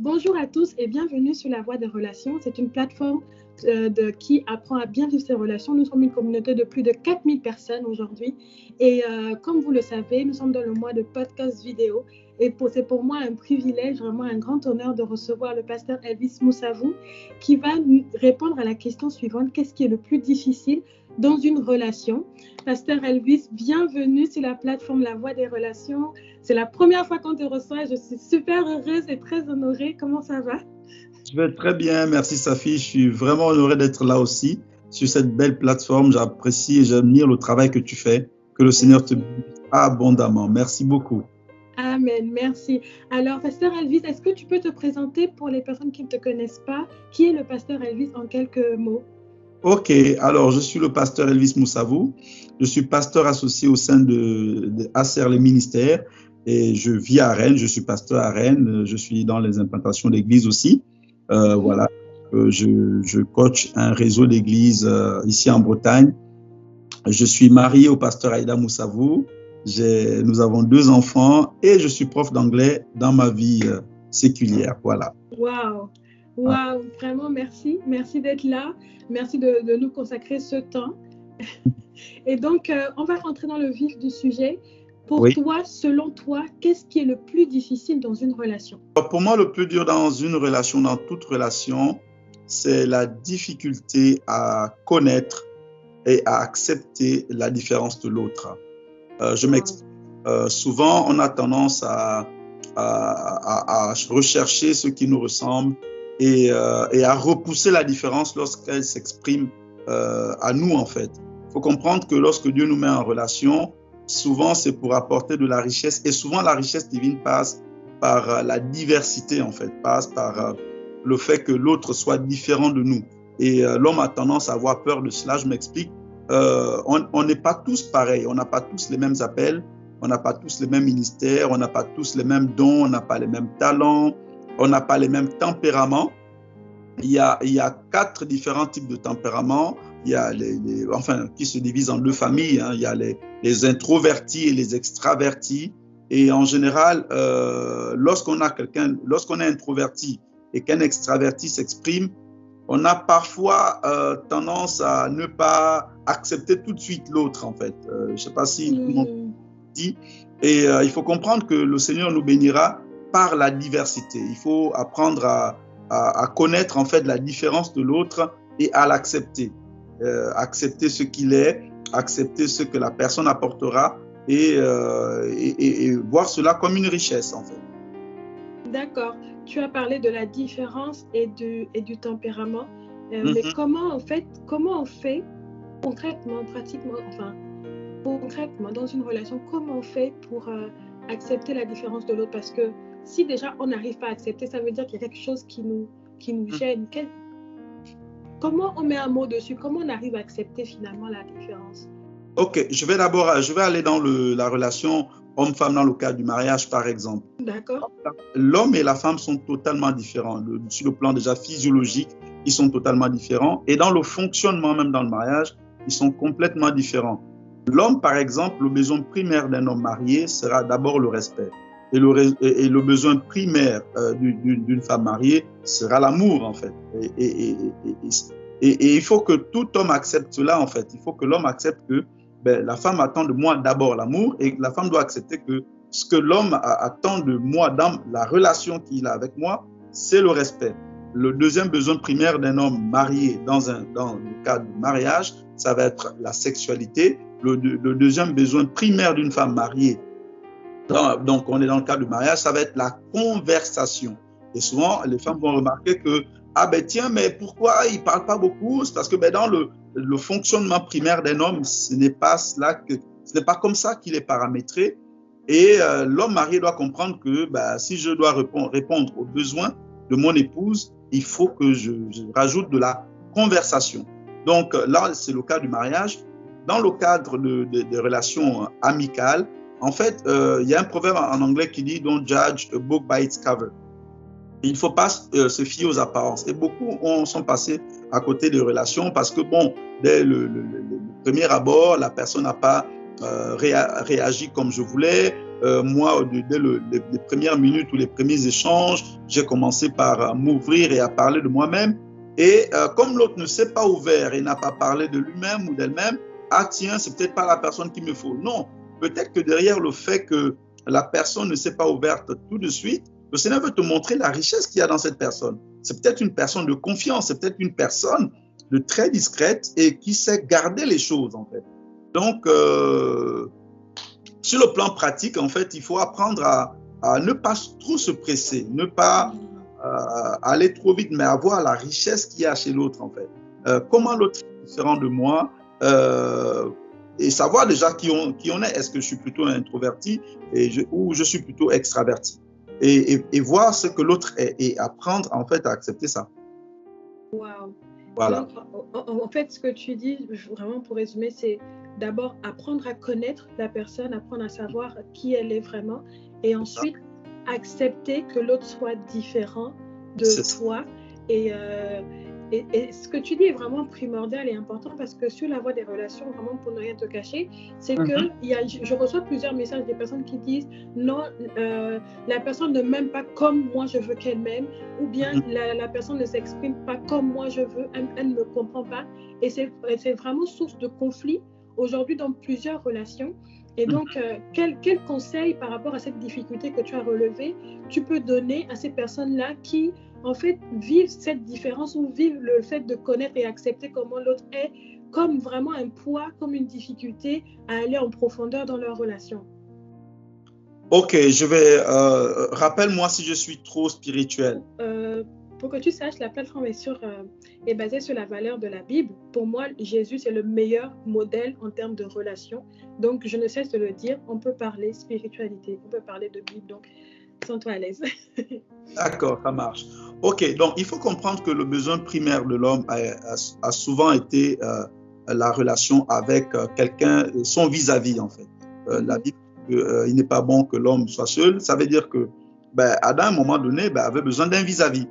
Bonjour à tous et bienvenue sur La Voie des Relations. C'est une plateforme qui apprend à bien vivre ses relations. Nous sommes une communauté de plus de 4000 personnes aujourd'hui. Et comme vous le savez, nous sommes dans le mois de podcast vidéo. Et c'est pour moi un privilège, vraiment un grand honneur de recevoir le pasteur Elvis Moussavou qui va nous répondre à la question suivante. Qu'est-ce qui est le plus difficile dans une relation? Pasteur Elvis, bienvenue sur la plateforme La Voie des Relations. C'est la première fois qu'on te reçoit. Je suis super heureuse et très honorée. Comment ça va? Je vais très bien, merci Safi. Je suis vraiment honoré d'être là aussi sur cette belle plateforme. J'apprécie et j'admire le travail que tu fais. Que le Seigneur te bénisse abondamment. Merci beaucoup. Amen, merci. Alors, pasteur Elvis, est-ce que tu peux te présenter pour les personnes qui ne te connaissent pas? Qui est le pasteur Elvis en quelques mots? Ok, alors je suis le pasteur Elvis Moussavou. Je suis pasteur associé au sein de ACR les ministères et je vis à Rennes. Je suis pasteur à Rennes. Je suis dans les implantations d'église aussi. Voilà, je coach un réseau d'églises ici en Bretagne. Je suis marié au pasteur Aïda Moussavou. Nous avons 2 enfants et je suis prof d'anglais dans ma vie séculière. Voilà. Waouh! Waouh! Vraiment, merci. Merci d'être là. Merci de nous consacrer ce temps. Et donc, on va rentrer dans le vif du sujet. Pour toi, selon toi, qu'est-ce qui est le plus difficile dans une relation? Pour moi, le plus dur dans une relation, dans toute relation, c'est la difficulté à connaître et à accepter la différence de l'autre. Je m'explique. Souvent, on a tendance à rechercher ce qui nous ressemble et à repousser la différence lorsqu'elle s'exprime à nous, en fait. Il faut comprendre que lorsque Dieu nous met en relation, souvent c'est pour apporter de la richesse et souvent la richesse divine passe par la diversité, en fait, passe par le fait que l'autre soit différent de nous. Et l'homme a tendance à avoir peur de cela, je m'explique. On n'est pas tous pareils, on n'a pas tous les mêmes appels, on n'a pas tous les mêmes ministères, on n'a pas tous les mêmes dons, on n'a pas les mêmes talents, on n'a pas les mêmes tempéraments. Il y a 4 différents types de tempéraments. Il y a qui se divisent en 2 familles. Hein. Il y a les introvertis et les extravertis. Et en général, lorsqu'on est introverti et qu'un extraverti s'exprime, on a parfois tendance à ne pas accepter tout de suite l'autre, en fait. Je ne sais pas si tout le monde dit. Et il faut comprendre que le Seigneur nous bénira par la diversité. Il faut apprendre à connaître, en fait, la différence de l'autre et à l'accepter. Accepter ce qu'il est, accepter ce que la personne apportera et voir cela comme une richesse, en fait. D'accord. Tu as parlé de la différence et du tempérament. Mais comment on fait concrètement, concrètement, dans une relation, comment on fait pour accepter la différence de l'autre? Parce que si déjà on n'arrive pas à accepter, ça veut dire qu'il y a quelque chose qui nous gêne. Comment on met un mot dessus? Comment on arrive à accepter finalement la différence? Ok, je vais aller dans la relation homme-femme dans le cadre du mariage, par exemple. D'accord. L'homme et la femme sont totalement différents. Sur le plan déjà physiologique, ils sont totalement différents. Et dans le fonctionnement même dans le mariage, ils sont complètement différents. L'homme, par exemple, le besoin primaire d'un homme marié sera d'abord le respect. Et le besoin primaire d'une femme mariée sera l'amour, en fait. Et il faut que tout homme accepte cela, en fait. Il faut que l'homme accepte que la femme attend de moi d'abord l'amour et la femme doit accepter que ce que l'homme attend de moi dans la relation qu'il a avec moi, c'est le respect. Le deuxième besoin primaire d'un homme marié dans le cadre du mariage, ça va être la sexualité. Le deuxième besoin primaire d'une femme mariée, donc on est dans le cadre du mariage, ça va être la conversation. Et souvent, les femmes vont remarquer que tiens, mais pourquoi il ne parle pas beaucoup? C'est parce que dans le fonctionnement primaire d'un homme, ce n'est pas comme ça qu'il est paramétré. Et l'homme marié doit comprendre que si je dois répondre aux besoins de mon épouse, il faut que je rajoute de la conversation. Donc là, c'est le cas du mariage. Dans le cadre des relations amicales, en fait, il y a un proverbe en anglais qui dit « Don't judge a book by its cover ». Il ne faut pas se fier aux apparences. Et beaucoup sont passés à côté des relations parce que, dès le premier abord, la personne n'a pas réagi comme je voulais. moi, dès les premières minutes ou les premiers échanges, j'ai commencé par m'ouvrir et à parler de moi-même. Et comme l'autre ne s'est pas ouvert et n'a pas parlé de lui-même ou d'elle-même, ah tiens, c'est peut-être pas la personne qu'il me faut. Non, peut-être que derrière le fait que la personne ne s'est pas ouverte tout de suite, le Seigneur veut te montrer la richesse qu'il y a dans cette personne. C'est peut-être une personne de confiance, c'est peut-être une personne de très discrète et qui sait garder les choses, en fait. Donc, sur le plan pratique, en fait, il faut apprendre à ne pas trop se presser, ne pas aller trop vite, mais avoir la richesse qu'il y a chez l'autre, en fait. Comment l'autre est différent de moi, et savoir déjà qui on est. Est-ce que je suis plutôt introverti ou je suis plutôt extraverti, et voir ce que l'autre est et apprendre en fait à accepter ça. Wow. Voilà. Donc, en fait, ce que tu dis, vraiment pour résumer, c'est d'abord apprendre à connaître la personne, apprendre à savoir qui elle est vraiment, et ensuite accepter que l'autre soit différent de toi. Et ce que tu dis est vraiment primordial et important, parce que sur la voie des relations, vraiment pour ne rien te cacher, c'est que je reçois plusieurs messages des personnes qui disent non, la personne ne m'aime pas comme moi je veux qu'elle m'aime, ou bien la personne ne s'exprime pas comme moi je veux, elle ne me comprend pas. Et c'est vraiment source de conflit aujourd'hui dans plusieurs relations. Et donc, quel conseil par rapport à cette difficulté que tu as relevée, tu peux donner à ces personnes-là qui, en fait, vivent cette différence ou vivent le fait de connaître et accepter comment l'autre est comme vraiment un poids, comme une difficulté à aller en profondeur dans leur relation? Ok, je vais... rappelle-moi si je suis trop spirituel. Pour que tu saches, la plateforme est basée sur la valeur de la Bible. Pour moi, Jésus, c'est le meilleur modèle en termes de relation. Donc, je ne cesse de le dire, on peut parler spiritualité, on peut parler de Bible. Donc, sens-toi à l'aise. D'accord, ça marche. Ok, donc il faut comprendre que le besoin primaire de l'homme a souvent été la relation avec quelqu'un, son vis-à-vis en fait. La Bible dit qu'il n'est pas bon que l'homme soit seul. Ça veut dire que Adam, à un moment donné, avait besoin d'un vis-à-vis.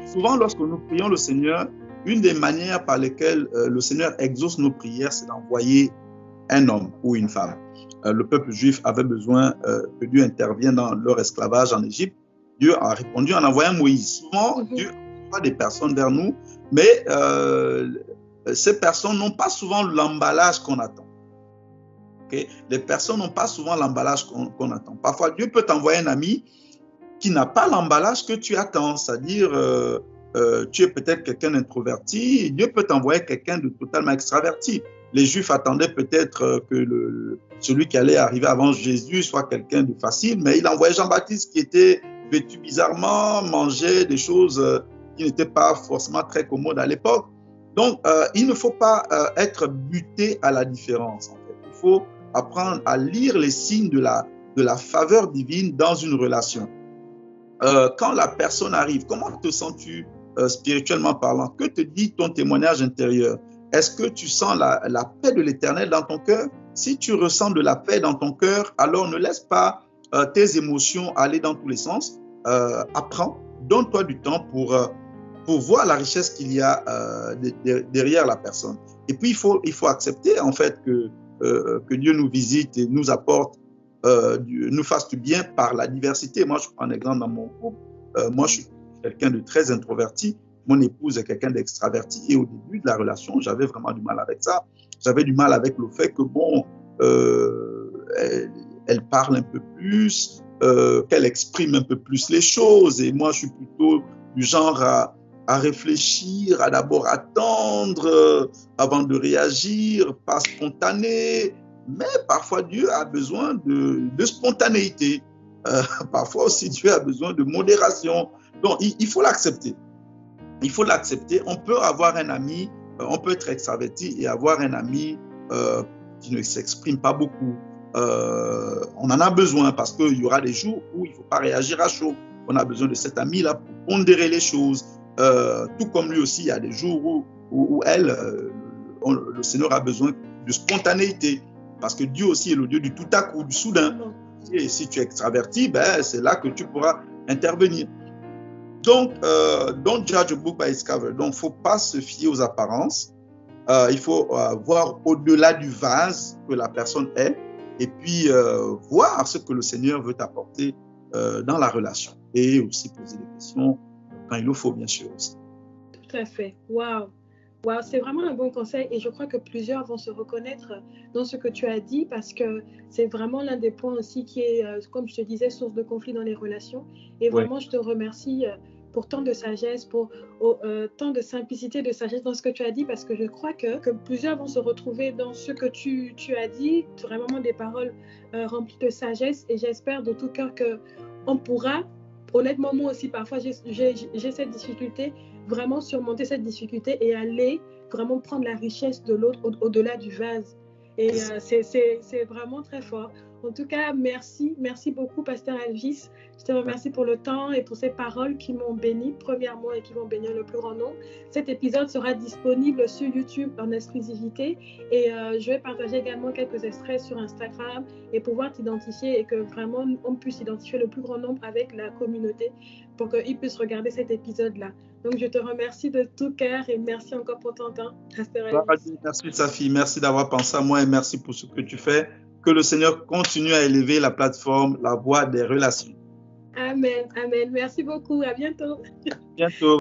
Souvent, lorsque nous prions le Seigneur, une des manières par lesquelles le Seigneur exauce nos prières, c'est d'envoyer un homme ou une femme. Le peuple juif avait besoin que Dieu intervienne dans leur esclavage en Égypte. Dieu a répondu en envoyant Moïse. Souvent, Dieu envoie des personnes vers nous, mais ces personnes n'ont pas souvent l'emballage qu'on attend. Okay? Les personnes n'ont pas souvent l'emballage qu'on attend. Parfois, Dieu peut t'envoyer un ami qui n'a pas l'emballage que tu attends, c'est-à-dire tu es peut-être quelqu'un d'introverti, et Dieu peut t'envoyer quelqu'un de totalement extraverti. Les Juifs attendaient peut-être que celui qui allait arriver avant Jésus soit quelqu'un de facile, mais il envoyait Jean-Baptiste qui était vêtu bizarrement, mangeait des choses qui n'étaient pas forcément très commodes à l'époque. Donc, il ne faut pas être buté à la différence. En fait. Il faut apprendre à lire les signes de la faveur divine dans une relation. Quand la personne arrive, comment te sens-tu spirituellement parlant? Que te dit ton témoignage intérieur? Est-ce que tu sens la paix de l'Éternel dans ton cœur? Si tu ressens de la paix dans ton cœur, alors ne laisse pas tes émotions aller dans tous les sens. Apprends, donne-toi du temps pour voir la richesse qu'il y a derrière la personne. Et puis, il faut accepter en fait que Dieu nous visite et nous apporte, nous fasse du bien par la diversité. Moi, je prends un exemple dans mon groupe. Moi, je suis quelqu'un de très introverti. Mon épouse est quelqu'un d'extraverti. Et au début de la relation, j'avais vraiment du mal avec ça. J'avais du mal avec le fait que, elle parle un peu plus, qu'elle exprime un peu plus les choses. Et moi, je suis plutôt du genre à réfléchir, à d'abord attendre avant de réagir, pas spontané. Mais parfois, Dieu a besoin de spontanéité. Parfois aussi, Dieu a besoin de modération. Donc, il faut l'accepter. Il faut l'accepter. On peut avoir un ami, on peut être extraverti et avoir un ami qui ne s'exprime pas beaucoup. On en a besoin parce qu'il y aura des jours où il ne faut pas réagir à chaud. On a besoin de cet ami-là pour pondérer les choses. Tout comme lui aussi, il y a des jours où le Seigneur a besoin de spontanéité. Parce que Dieu aussi est le Dieu du tout à coup, du soudain. Et si tu es extraverti, c'est là que tu pourras intervenir. Donc, don't judge a book by its cover. Donc, il ne faut pas se fier aux apparences. Il faut voir au-delà du vase que la personne est. et puis voir ce que le Seigneur veut t'apporter dans la relation et aussi poser des questions quand il le faut, bien sûr aussi. Tout à fait. Waouh! Wow, c'est vraiment un bon conseil et je crois que plusieurs vont se reconnaître dans ce que tu as dit parce que c'est vraiment l'un des points aussi qui est, comme je te disais, source de conflit dans les relations. Et vraiment, je te remercie pour tant de sagesse, pour tant de simplicité, de sagesse dans ce que tu as dit parce que je crois que plusieurs vont se retrouver dans ce que tu as dit, vraiment des paroles remplies de sagesse et j'espère de tout cœur qu'on pourra, honnêtement moi aussi parfois j'ai cette difficulté, vraiment surmonter cette difficulté et aller vraiment prendre la richesse de l'autre au-delà du vase. Et c'est vraiment très fort. En tout cas, merci beaucoup, Pasteur Elvis. Je te remercie pour le temps et pour ces paroles qui m'ont béni, premièrement, et qui vont bénir le plus grand nombre. Cet épisode sera disponible sur YouTube en exclusivité et je vais partager également quelques extraits sur Instagram et pouvoir t'identifier et que vraiment on puisse identifier le plus grand nombre avec la communauté pour qu'ils puissent regarder cet épisode-là. Donc, je te remercie de tout cœur et merci encore pour ton temps, Pasteur Elvis. Merci, Safi. Merci d'avoir pensé à moi et merci pour ce que tu fais. Que le Seigneur continue à élever la plateforme La Voix des Relations. Amen, amen. Merci beaucoup. À bientôt. Bientôt.